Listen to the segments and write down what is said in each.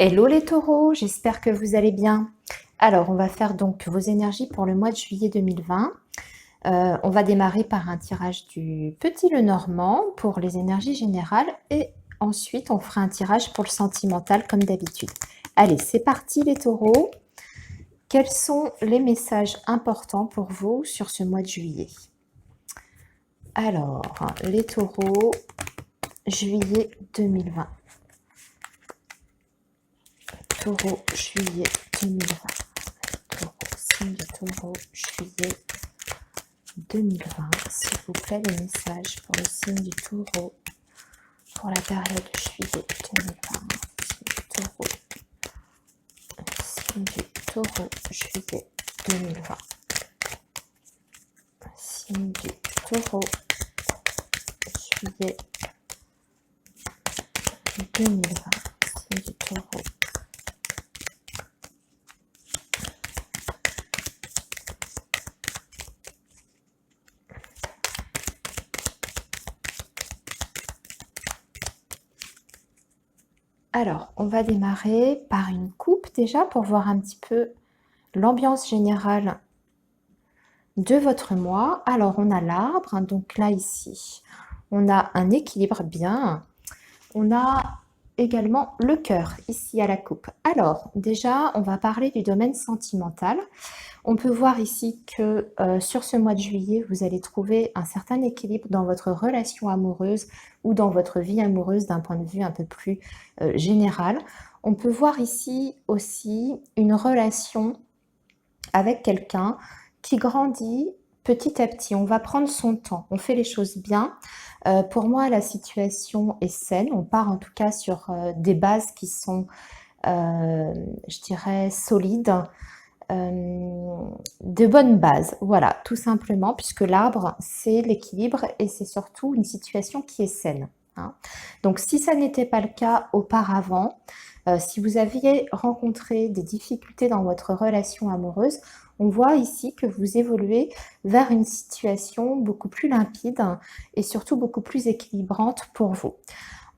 Hello les taureaux, j'espère que vous allez bien. Alors, on va faire donc vos énergies pour le mois de juillet 2020. On va démarrer par un tirage du Petit Lenormand pour les énergies générales et ensuite on fera un tirage pour le sentimental comme d'habitude. Allez, c'est parti les taureaux. Quels sont les messages importants pour vous sur ce mois de juillet? Alors, les taureaux, juillet 2020. Taureau, juillet 2020. Taureau, signe de taureau, juillet 2020. S'il vous plaît, les messages pour le signe du taureau pour la période de juillet 2020. Signe du taureau, juillet 2020. Signe du taureau, juillet 2020. Signe du taureau. Alors, on va démarrer par une coupe déjà pour voir un petit peu l'ambiance générale de votre mois. Alors, on a l'arbre, donc là, ici, on a un équilibre bien. On a également le cœur, ici à la coupe. Alors, déjà, on va parler du domaine sentimental. On peut voir ici que sur ce mois de juillet, vous allez trouver un certain équilibre dans votre relation amoureuse ou dans votre vie amoureuse d'un point de vue un peu plus général. On peut voir ici aussi une relation avec quelqu'un qui grandit petit à petit. On va prendre son temps, on fait les choses bien. Pour moi, la situation est saine. On part en tout cas sur des bases qui sont, je dirais, solides. De bonnes bases, voilà, tout simplement, puisque l'arbre, c'est l'équilibre et c'est surtout une situation qui est saine. Hein. Donc, si ça n'était pas le cas auparavant, si vous aviez rencontré des difficultés dans votre relation amoureuse, on voit ici que vous évoluez vers une situation beaucoup plus limpide et surtout beaucoup plus équilibrante pour vous.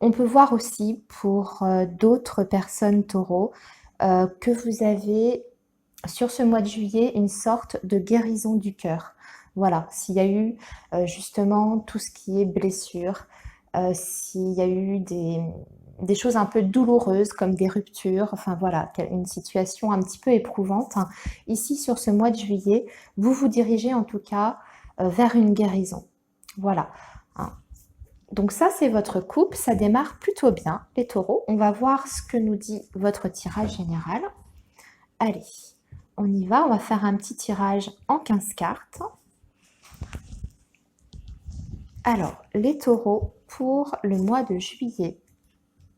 On peut voir aussi pour d'autres personnes taureaux que vous avez sur ce mois de juillet une sorte de guérison du cœur. Voilà, s'il y a eu justement tout ce qui est blessure, s'il y a eu des choses un peu douloureuses comme des ruptures, enfin voilà, une situation un petit peu éprouvante. Ici, sur ce mois de juillet, vous vous dirigez en tout cas vers une guérison. Voilà. Hein. Donc ça, c'est votre coupe, ça démarre plutôt bien, les taureaux. On va voir ce que nous dit votre tirage général. Allez, on y va, on va faire un petit tirage en 15 cartes. Alors, les taureaux, pour le mois de juillet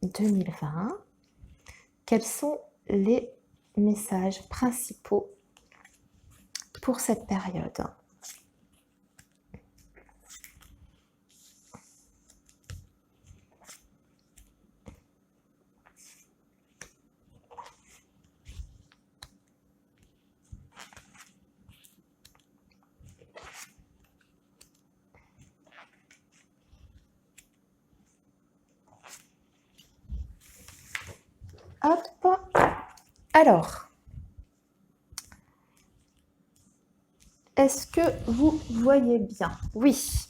2020, quels sont les messages principaux pour cette période? Hop. Alors, est-ce que vous voyez bien? Oui.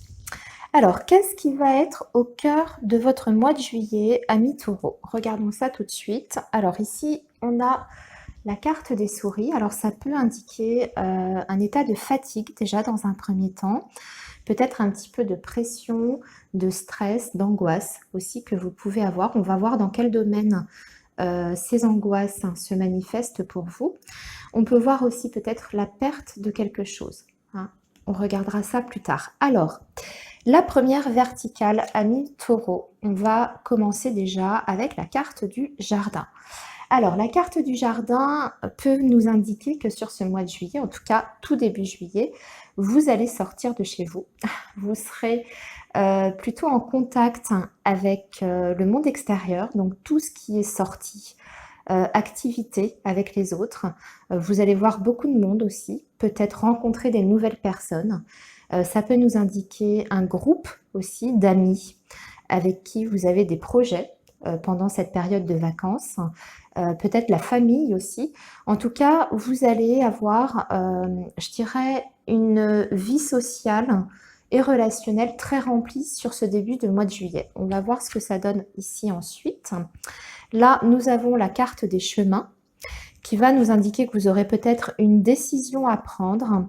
Alors, qu'est-ce qui va être au cœur de votre mois de juillet, amis taureaux? Regardons ça tout de suite. Alors ici, on a la carte des souris. Alors, ça peut indiquer un état de fatigue déjà dans un premier temps. Peut-être un petit peu de pression, de stress, d'angoisse aussi que vous pouvez avoir. On va voir dans quel domaine ces angoisses se manifestent pour vous. On peut voir aussi peut-être la perte de quelque chose. Hein. On regardera ça plus tard. Alors, la première verticale, amis taureaux, on va commencer déjà avec la carte du jardin. Alors, la carte du jardin peut nous indiquer que sur ce mois de juillet, en tout cas tout début juillet, vous allez sortir de chez vous. Vous serez plutôt en contact avec le monde extérieur, donc tout ce qui est sortie, activité avec les autres. Vous allez voir beaucoup de monde aussi, peut-être rencontrer des nouvelles personnes. Ça peut nous indiquer un groupe aussi d'amis avec qui vous avez des projets pendant cette période de vacances, peut-être la famille aussi. En tout cas, vous allez avoir, je dirais, une vie sociale et relationnelle très remplie sur ce début de mois de juillet. On va voir ce que ça donne ici ensuite. Là, nous avons la carte des chemins qui va nous indiquer que vous aurez peut-être une décision à prendre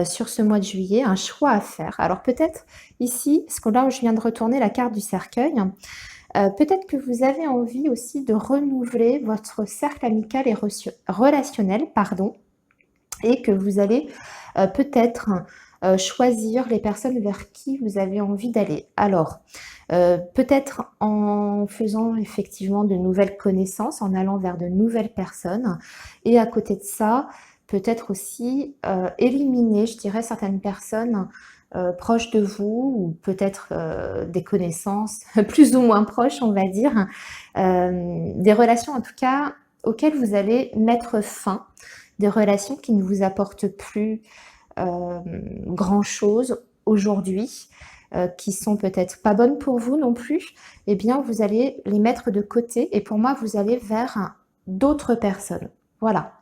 sur ce mois de juillet, un choix à faire. Alors peut-être ici, parce que là, je viens de retourner la carte du cercueil, peut-être que vous avez envie aussi de renouveler votre cercle amical et relationnel, pardon, et que vous allez peut-être choisir les personnes vers qui vous avez envie d'aller. Alors, peut-être en faisant effectivement de nouvelles connaissances, en allant vers de nouvelles personnes, et à côté de ça, peut-être aussi éliminer, je dirais, certaines personnes proches de vous, ou peut-être des connaissances plus ou moins proches, on va dire, des relations en tout cas auxquelles vous allez mettre fin, des relations qui ne vous apportent plus grand-chose aujourd'hui, qui sont peut-être pas bonnes pour vous non plus, eh bien vous allez les mettre de côté et pour moi vous allez vers d'autres personnes. Voilà.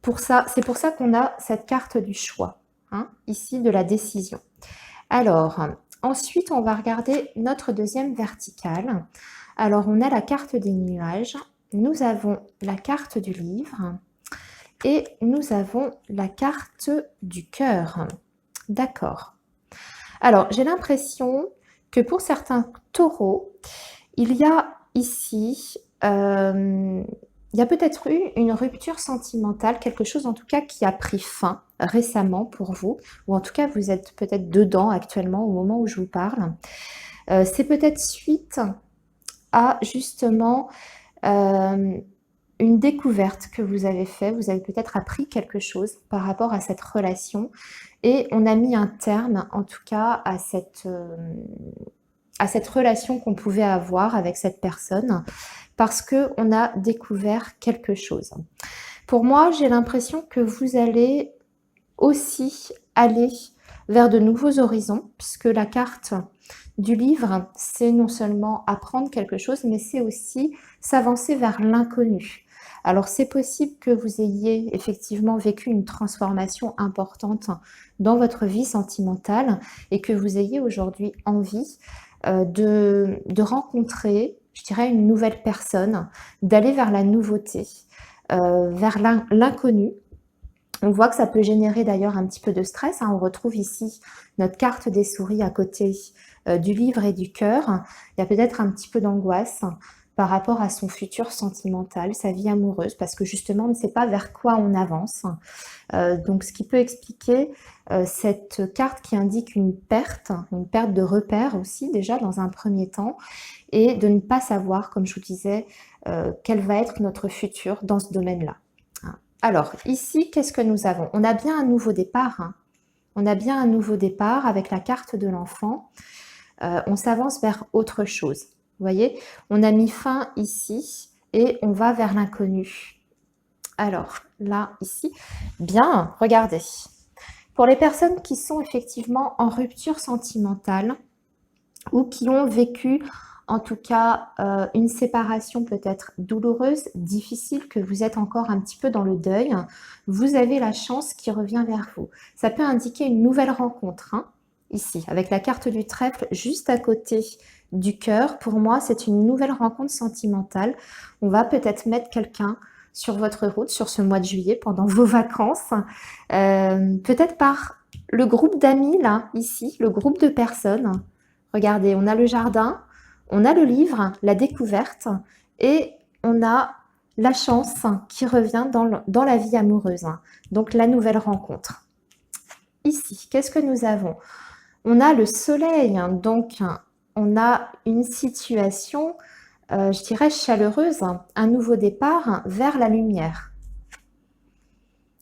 Pour ça, c'est pour ça qu'on a cette carte du choix, hein, ici de la décision. Alors, ensuite on va regarder notre deuxième verticale. Alors on a la carte des nuages, nous avons la carte du livre, et nous avons la carte du cœur. D'accord. Alors, j'ai l'impression que pour certains taureaux, il y a ici, il y a peut-être eu une rupture sentimentale, quelque chose en tout cas qui a pris fin récemment pour vous, ou en tout cas vous êtes peut-être dedans actuellement au moment où je vous parle. C'est peut-être suite à justement une découverte que vous avez faite, vous avez peut-être appris quelque chose par rapport à cette relation et on a mis un terme en tout cas à cette relation qu'on pouvait avoir avec cette personne parce qu'on a découvert quelque chose. Pour moi, j'ai l'impression que vous allez aussi aller vers de nouveaux horizons puisque la carte du livre, c'est non seulement apprendre quelque chose, mais c'est aussi s'avancer vers l'inconnu. Alors c'est possible que vous ayez effectivement vécu une transformation importante dans votre vie sentimentale et que vous ayez aujourd'hui envie de rencontrer, je dirais, une nouvelle personne, d'aller vers la nouveauté, vers l'inconnu. On voit que ça peut générer d'ailleurs un petit peu de stress, hein. On retrouve ici notre carte des souris à côté du livre et du cœur. Il y a peut-être un petit peu d'angoisse par rapport à son futur sentimental, sa vie amoureuse, parce que justement, on ne sait pas vers quoi on avance. Donc, ce qui peut expliquer cette carte qui indique une perte de repère aussi, déjà dans un premier temps, et de ne pas savoir, comme je vous disais, quel va être notre futur dans ce domaine-là. Alors, ici, qu'est-ce que nous avons? On a bien un nouveau départ, hein. On a bien un nouveau départ avec la carte de l'enfant. On s'avance vers autre chose. Vous voyez, on a mis fin ici et on va vers l'inconnu. Alors, là, ici, bien, regardez. Pour les personnes qui sont effectivement en rupture sentimentale ou qui ont vécu, en tout cas, une séparation peut-être douloureuse, difficile, que vous êtes encore un petit peu dans le deuil, vous avez la chance qui revient vers vous. Ça peut indiquer une nouvelle rencontre, hein, ici, avec la carte du trèfle juste à côté du cœur. Pour moi, c'est une nouvelle rencontre sentimentale. On va peut-être mettre quelqu'un sur votre route, sur ce mois de juillet, pendant vos vacances, peut-être par le groupe d'amis, là, ici, le groupe de personnes. Regardez, on a le jardin, on a le livre, la découverte, et on a la chance qui revient dans la vie amoureuse, donc la nouvelle rencontre. Ici, qu'est-ce que nous avons? On a le soleil, donc on a une situation, je dirais, chaleureuse, un nouveau départ vers la lumière.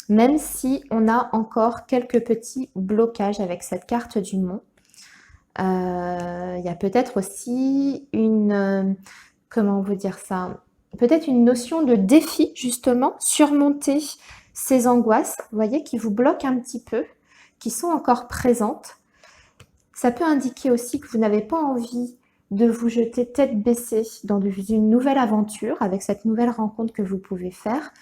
Même si on a encore quelques petits blocages avec cette carte du mont. Il y a peut-être aussi une, comment vous dire ça? Peut-être une notion de défi, justement, surmonter ces angoisses, vous voyez, qui vous bloquent un petit peu, qui sont encore présentes. Ça peut indiquer aussi que vous n'avez pas envie de vous jeter tête baissée dans une nouvelle aventure avec cette nouvelle rencontre que vous pouvez faire,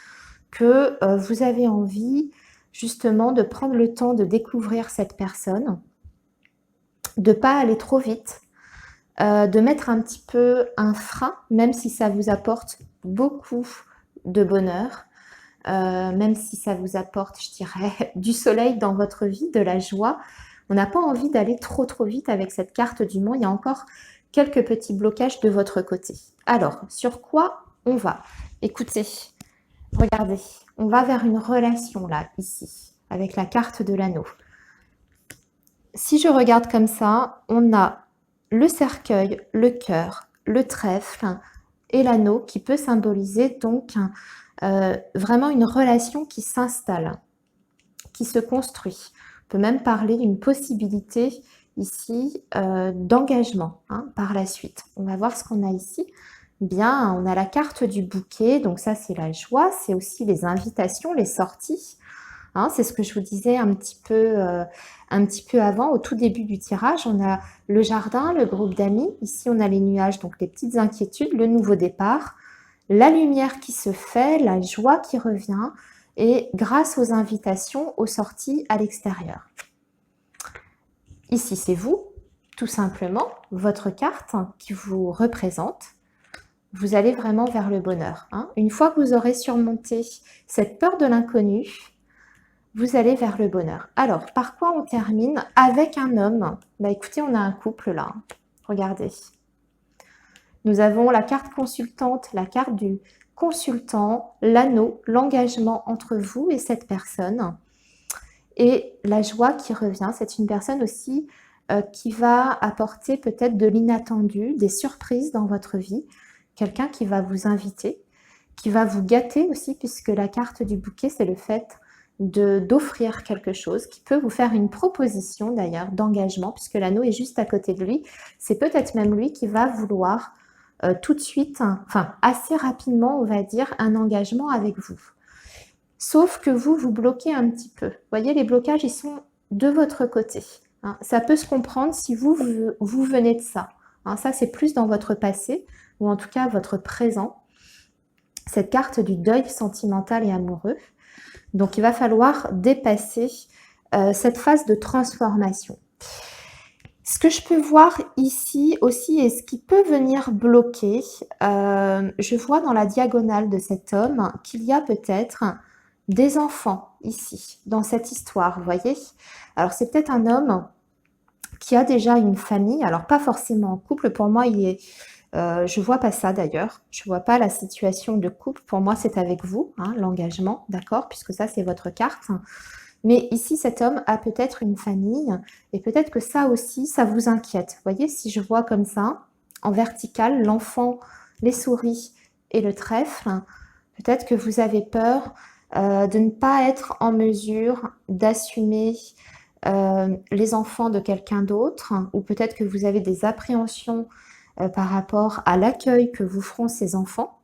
que vous avez envie justement de prendre le temps de découvrir cette personne, de ne pas aller trop vite, de mettre un petit peu un frein, même si ça vous apporte beaucoup de bonheur, même si ça vous apporte, je dirais, du soleil dans votre vie, de la joie. On n'a pas envie d'aller trop vite avec cette carte du monde. Il y a encore quelques petits blocages de votre côté. Alors, sur quoi on va? Écoutez, regardez, on va vers une relation là, ici, avec la carte de l'anneau. Si je regarde comme ça, on a le cercueil, le cœur, le trèfle et l'anneau qui peut symboliser donc vraiment une relation qui s'installe, qui se construit. On peut même parler d'une possibilité ici d'engagement par la suite. On va voir ce qu'on a ici. Bien, on a la carte du bouquet, donc ça c'est la joie, c'est aussi les invitations, les sorties. C'est ce que je vous disais un petit peu avant, au tout début du tirage. On a le jardin, le groupe d'amis. Ici, on a les nuages, donc les petites inquiétudes, le nouveau départ, la lumière qui se fait, la joie qui revient, et grâce aux invitations, aux sorties à l'extérieur. Ici, c'est vous, tout simplement, votre carte qui vous représente. Vous allez vraiment vers le bonheur. Une fois que vous aurez surmonté cette peur de l'inconnu, vous allez vers le bonheur. Alors, par quoi on termine? Avec un homme. Écoutez, on a un couple là. Regardez. Nous avons la carte consultante, la carte du consultant, l'anneau, l'engagement entre vous et cette personne. Et la joie qui revient. C'est une personne aussi qui va apporter peut-être de l'inattendu, des surprises dans votre vie. Quelqu'un qui va vous inviter, qui va vous gâter aussi, puisque la carte du bouquet, c'est le fait d'offrir quelque chose, qui peut vous faire une proposition d'ailleurs d'engagement, puisque l'anneau est juste à côté de lui. C'est peut-être même lui qui va vouloir tout de suite, enfin assez rapidement, on va dire, un engagement avec vous. Sauf que vous bloquez un petit peu. Vous voyez, les blocages, ils sont de votre côté. Ça peut se comprendre si vous venez de ça. Ça, c'est plus dans votre passé, ou en tout cas votre présent. Cette carte du deuil sentimental et amoureux. Donc, il va falloir dépasser cette phase de transformation. Ce que je peux voir ici aussi, et ce qui peut venir bloquer, je vois dans la diagonale de cet homme qu'il y a peut-être des enfants ici, dans cette histoire, vous voyez? Alors, c'est peut-être un homme qui a déjà une famille, alors pas forcément en couple, pour moi, il est... je vois pas ça d'ailleurs, je vois pas la situation de couple, pour moi c'est avec vous, l'engagement, d'accord, puisque ça c'est votre carte. Mais ici cet homme a peut-être une famille et peut-être que ça aussi, ça vous inquiète. Vous voyez, si je vois comme ça, en vertical, l'enfant, les souris et le trèfle, peut-être que vous avez peur de ne pas être en mesure d'assumer les enfants de quelqu'un d'autre, ou peut-être que vous avez des appréhensions par rapport à l'accueil que vous feront ces enfants,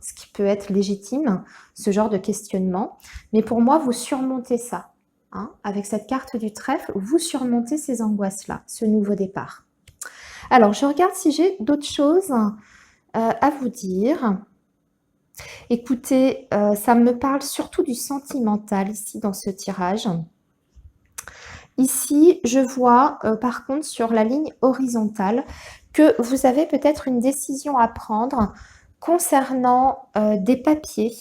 ce qui peut être légitime, ce genre de questionnement. Mais pour moi, vous surmontez ça. Avec cette carte du trèfle, vous surmontez ces angoisses-là, ce nouveau départ. Alors, je regarde si j'ai d'autres choses à vous dire. Écoutez, ça me parle surtout du sentimental ici dans ce tirage. Ici, je vois par contre sur la ligne horizontale que vous avez peut-être une décision à prendre concernant des papiers.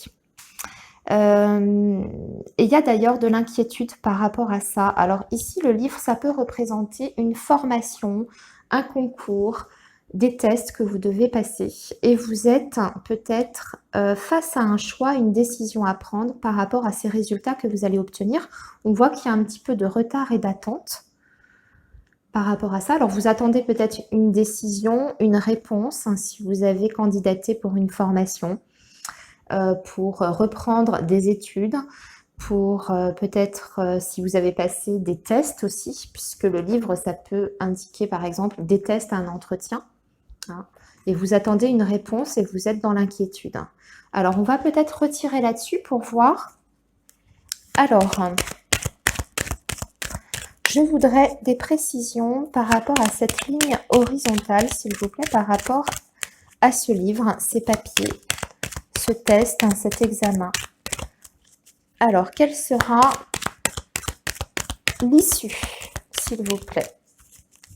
Et il y a d'ailleurs de l'inquiétude par rapport à ça. Alors ici, le livre, ça peut représenter une formation, un concours, des tests que vous devez passer. Et vous êtes peut-être face à un choix, une décision à prendre par rapport à ces résultats que vous allez obtenir. On voit qu'il y a un petit peu de retard et d'attente par rapport à ça. Alors, vous attendez peut-être une décision, une réponse, si vous avez candidaté pour une formation, pour reprendre des études, pour peut-être si vous avez passé des tests aussi, puisque le livre, ça peut indiquer par exemple des tests à un entretien. Et vous attendez une réponse et vous êtes dans l'inquiétude. Alors, on va peut-être retirer là-dessus pour voir. Alors, je voudrais des précisions par rapport à cette ligne horizontale, s'il vous plaît, par rapport à ce livre, ces papiers, ce test, hein, cet examen. Alors, quelle sera l'issue, s'il vous plaît?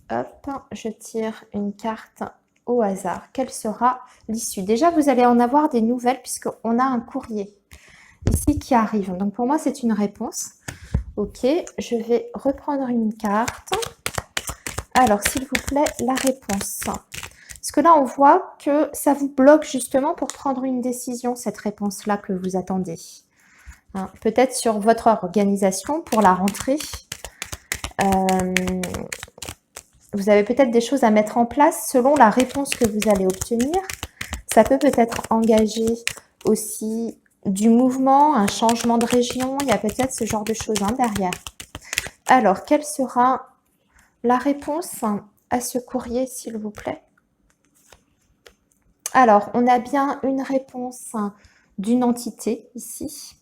Hop, je tire une carte au hasard. Quelle sera l'issue? Déjà, vous allez en avoir des nouvelles puisqu'on a un courrier ici qui arrive. Donc, pour moi, c'est une réponse. Ok, je vais reprendre une carte. Alors, s'il vous plaît, la réponse. Parce que là, on voit que ça vous bloque justement pour prendre une décision, cette réponse-là que vous attendez. Hein, peut-être sur votre organisation pour la rentrée. Vous avez peut-être des choses à mettre en place selon la réponse que vous allez obtenir. Ça peut peut-être engager aussi du mouvement, un changement de région. Il y a peut-être ce genre de choses hein, derrière. Alors, quelle sera la réponse à ce courrier, s'il vous plaît? Alors, on a bien une réponse d'une entité ici,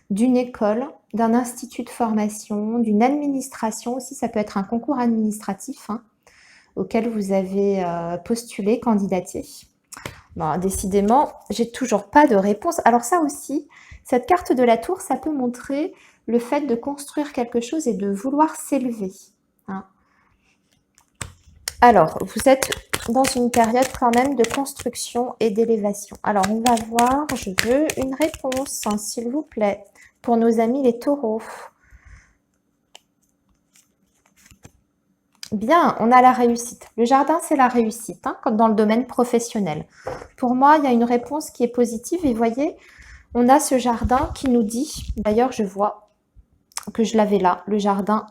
d'une école, d'un institut de formation, d'une administration aussi. Ça peut être un concours administratif hein, auquel vous avez postulé, candidaté. Bon, décidément, j'ai toujours pas de réponse. Alors ça aussi, cette carte de la tour, ça peut montrer le fait de construire quelque chose et de vouloir s'élever. Hein. Alors, vous êtes dans une période quand même de construction et d'élévation. Alors, on va voir, je veux une réponse, hein, s'il vous plaît, pour nos amis les taureaux. Bien, on a la réussite. Le jardin, c'est la réussite, hein, comme dans le domaine professionnel. Pour moi, il y a une réponse qui est positive. Et voyez, on a ce jardin qui nous dit, d'ailleurs, je vois que je l'avais là, le jardin,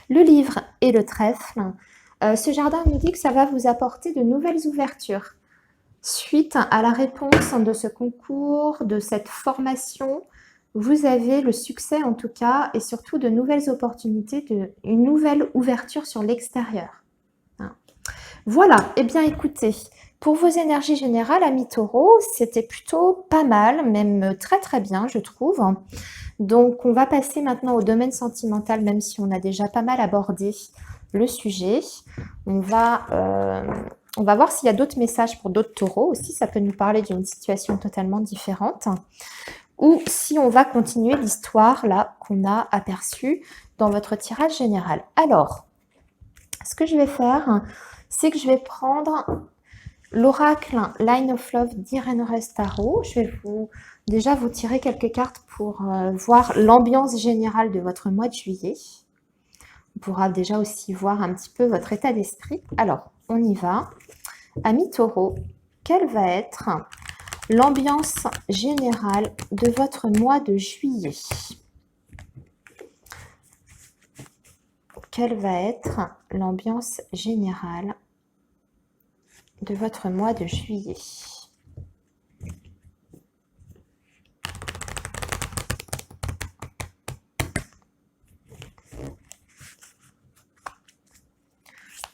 le livre et le trèfle. Ce jardin nous dit que ça va vous apporter de nouvelles ouvertures. Suite à la réponse de ce concours, de cette formation, vous avez le succès en tout cas et surtout de nouvelles opportunités, une nouvelle ouverture sur l'extérieur. Hein. Voilà, eh bien écoutez, pour vos énergies générales, amis taureaux, c'était plutôt pas mal, même très très bien je trouve. Donc on va passer maintenant au domaine sentimental, même si on a déjà pas mal abordé le sujet. On va voir s'il y a d'autres messages pour d'autres taureaux aussi. Ça peut nous parler d'une situation totalement différente. Ou si on va continuer l'histoire là qu'on a aperçue dans votre tirage général. Alors, ce que je vais faire, c'est que je vais prendre l'oracle Line of Love d'Irene Restaro. Je vais déjà vous tirer quelques cartes pour voir l'ambiance générale de votre mois de juillet. On pourra déjà aussi voir un petit peu votre état d'esprit. Alors, on y va. Amis taureaux, quelle va être l'ambiance générale de votre mois de juillet? Quelle va être l'ambiance générale de votre mois de juillet?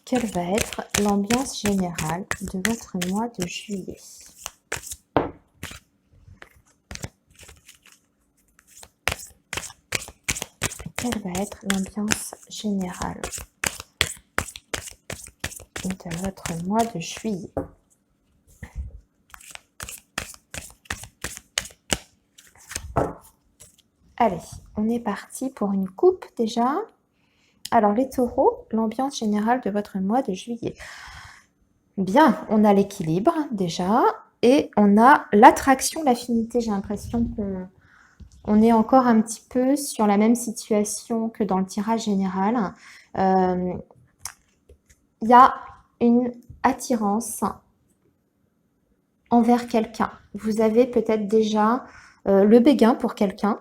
Quelle va être l'ambiance générale de votre mois de juillet? Quelle va être l'ambiance générale de votre mois de juillet? Allez, on est parti pour une coupe déjà. Alors les taureaux, l'ambiance générale de votre mois de juillet. Bien, on a l'équilibre déjà et on a l'attraction, l'affinité. J'ai l'impression qu'on est encore un petit peu sur la même situation que dans le tirage général. Il y a une attirance envers quelqu'un. Vous avez peut-être déjà le béguin pour quelqu'un.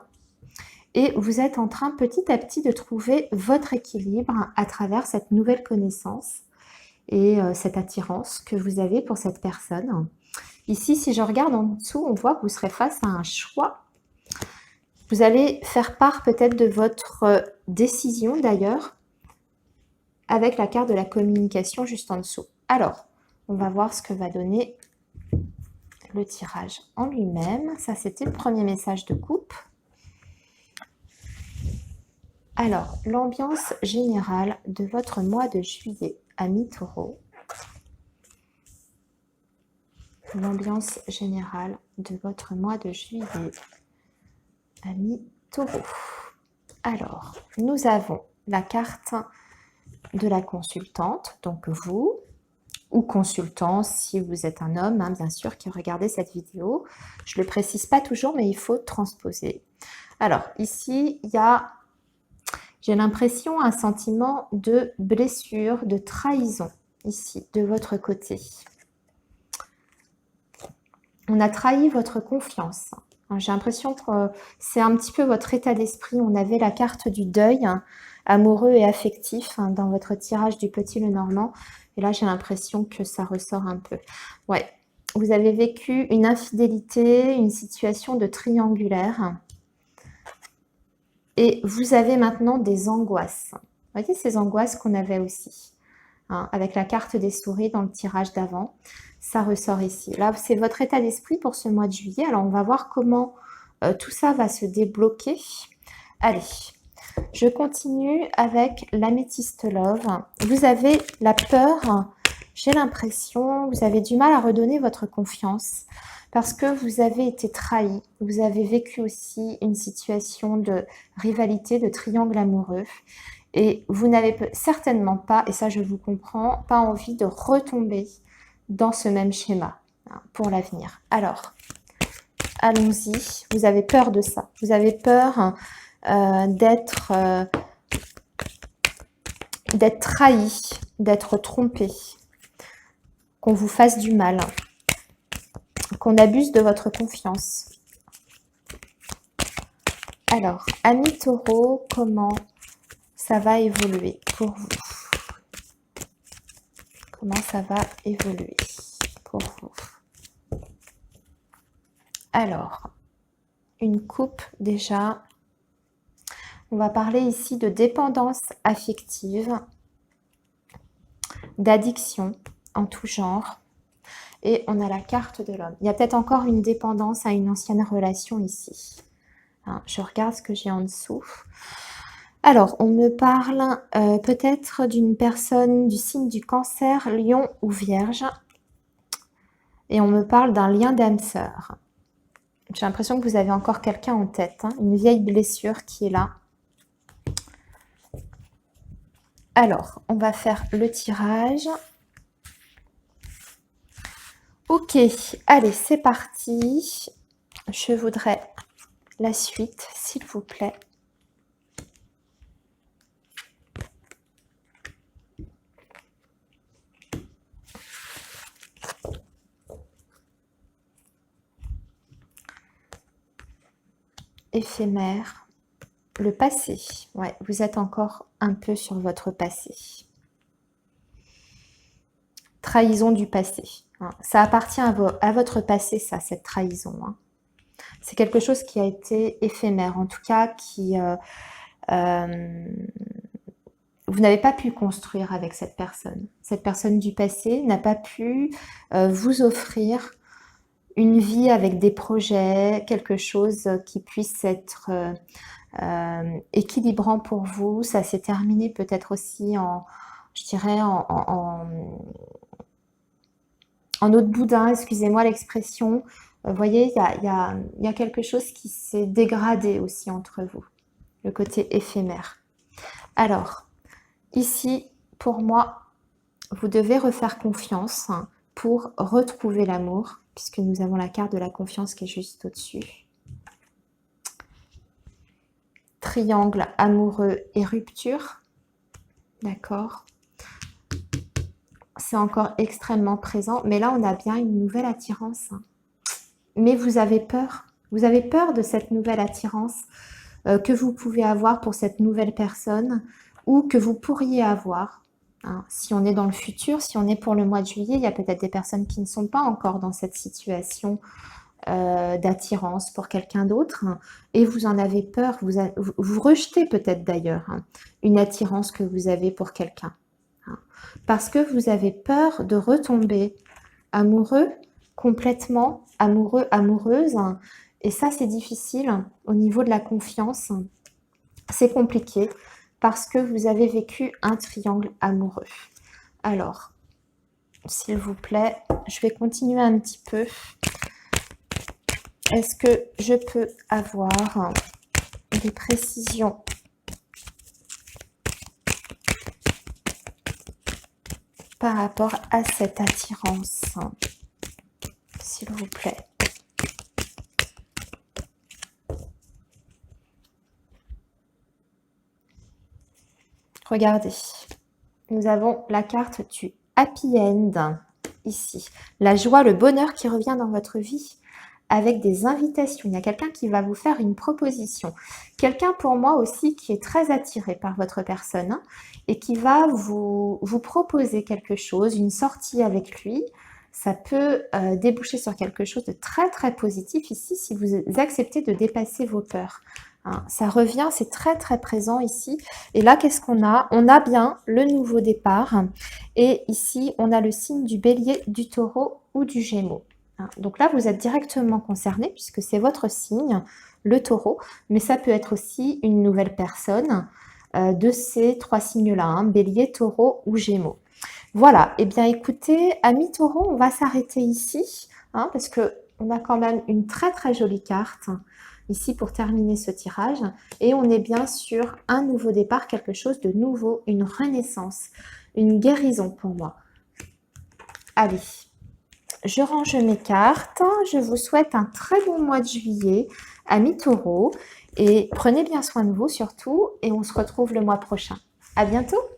Et vous êtes en train petit à petit de trouver votre équilibre à travers cette nouvelle connaissance et cette attirance que vous avez pour cette personne. Ici, si je regarde en dessous, on voit que vous serez face à un choix. Vous allez faire part peut-être de votre décision d'ailleurs avec la carte de la communication juste en dessous. Alors, on va voir ce que va donner le tirage en lui-même. Ça, c'était le premier message de coupe. Alors, l'ambiance générale de votre mois de juillet, amis taureaux. L'ambiance générale de votre mois de juillet, amis taureaux. Alors, nous avons la carte de la consultante, donc vous, ou consultant si vous êtes un homme, hein, bien sûr, qui regardez cette vidéo. Je ne le précise pas toujours, mais il faut transposer. Alors, ici, il y a, j'ai l'impression, un sentiment de blessure, de trahison, ici, de votre côté. On a trahi votre confiance. J'ai l'impression que c'est un petit peu votre état d'esprit. On avait la carte du deuil, hein, amoureux et affectif, hein, dans votre tirage du Petit Lenormand. Et là, j'ai l'impression que ça ressort un peu. Ouais, vous avez vécu une infidélité, une situation de triangulaire. Et vous avez maintenant des angoisses. Vous voyez ces angoisses qu'on avait aussi, hein, avec la carte des souris dans le tirage d'avant. Ça ressort ici. Là, c'est votre état d'esprit pour ce mois de juillet. Alors, on va voir comment tout ça va se débloquer. Allez, je continue avec l'améthyste love. Vous avez la peur, j'ai l'impression, vous avez du mal à redonner votre confiance parce que vous avez été trahi. Vous avez vécu aussi une situation de rivalité, de triangle amoureux. Et vous n'avez certainement pas, et ça je vous comprends, pas envie de retomber dans ce même schéma, hein, pour l'avenir. Alors, allons-y. Vous avez peur de ça. Vous avez peur d'être trahi, d'être trompé, qu'on vous fasse du mal, qu'on abuse de votre confiance. Alors, amis taureaux, comment ça va évoluer pour vous? Comment ça va évoluer pour vous? Alors, une coupe déjà. On va parler ici de dépendance affective, d'addiction en tout genre. Et on a la carte de l'homme. Il y a peut-être encore une dépendance à une ancienne relation ici. Hein, je regarde ce que j'ai en dessous. Alors, on me parle peut-être d'une personne du signe du Cancer, Lion ou Vierge. Et on me parle d'un lien d'âme sœur. J'ai l'impression que vous avez encore quelqu'un en tête, hein, une vieille blessure qui est là. Alors, on va faire le tirage. Ok, allez, c'est parti. Je voudrais la suite, s'il vous plaît. Éphémère. Le passé. Ouais, vous êtes encore un peu sur votre passé. Trahison du passé. Hein. Ça appartient à votre passé, ça, cette trahison. Hein. C'est quelque chose qui a été éphémère, en tout cas, qui vous n'avez pas pu construire avec cette personne. Cette personne du passé n'a pas pu vous offrir une vie avec des projets, quelque chose qui puisse être équilibrant pour vous. Ça s'est terminé peut-être aussi en, je dirais, en eau de boudin, excusez-moi l'expression. Vous voyez, il y a quelque chose qui s'est dégradé aussi entre vous, le côté éphémère. Alors, ici, pour moi, vous devez refaire confiance pour retrouver l'amour, puisque nous avons la carte de la confiance qui est juste au-dessus. Triangle amoureux et rupture. D'accord. C'est encore extrêmement présent, mais là, on a bien une nouvelle attirance. Mais vous avez peur. Vous avez peur de cette nouvelle attirance que vous pouvez avoir pour cette nouvelle personne ou que vous pourriez avoir. Hein. Si on est dans le futur, si on est pour le mois de juillet, il y a peut-être des personnes qui ne sont pas encore dans cette situation d'attirance pour quelqu'un d'autre, hein, et vous en avez peur, vous rejetez peut-être d'ailleurs hein, une attirance que vous avez pour quelqu'un, hein, parce que vous avez peur de retomber amoureux, complètement amoureux, amoureuse, hein, et ça c'est difficile au niveau de la confiance. c'est compliqué parce que vous avez vécu un triangle amoureux. Alors, s'il vous plaît, je vais continuer un petit peu. Est-ce que je peux avoir des précisions par rapport à cette attirance, s'il vous plaît? Regardez, nous avons la carte du Happy End ici. La joie, le bonheur qui revient dans votre vie avec des invitations. Il y a quelqu'un qui va vous faire une proposition. Quelqu'un pour moi aussi qui est très attiré par votre personne, hein, et qui va vous proposer quelque chose, une sortie avec lui. Ça peut déboucher sur quelque chose de très très positif ici si vous acceptez de dépasser vos peurs. Hein, ça revient, c'est très très présent ici. Et là, qu'est-ce qu'on a? On a bien le nouveau départ. Et ici, on a le signe du bélier, du taureau ou du gémeaux. Hein, donc là, vous êtes directement concerné puisque c'est votre signe, le taureau. Mais ça peut être aussi une nouvelle personne de ces trois signes-là, hein, bélier, taureau ou gémeaux. Voilà, eh bien écoutez, amis taureau, on va s'arrêter ici, hein, parce qu'on a quand même une très très jolie carte ici pour terminer ce tirage. Et on est bien sur un nouveau départ, quelque chose de nouveau, une renaissance, une guérison pour moi. Allez, je range mes cartes. Je vous souhaite un très bon mois de juillet, amis taureaux. Et prenez bien soin de vous surtout. Et on se retrouve le mois prochain. À bientôt!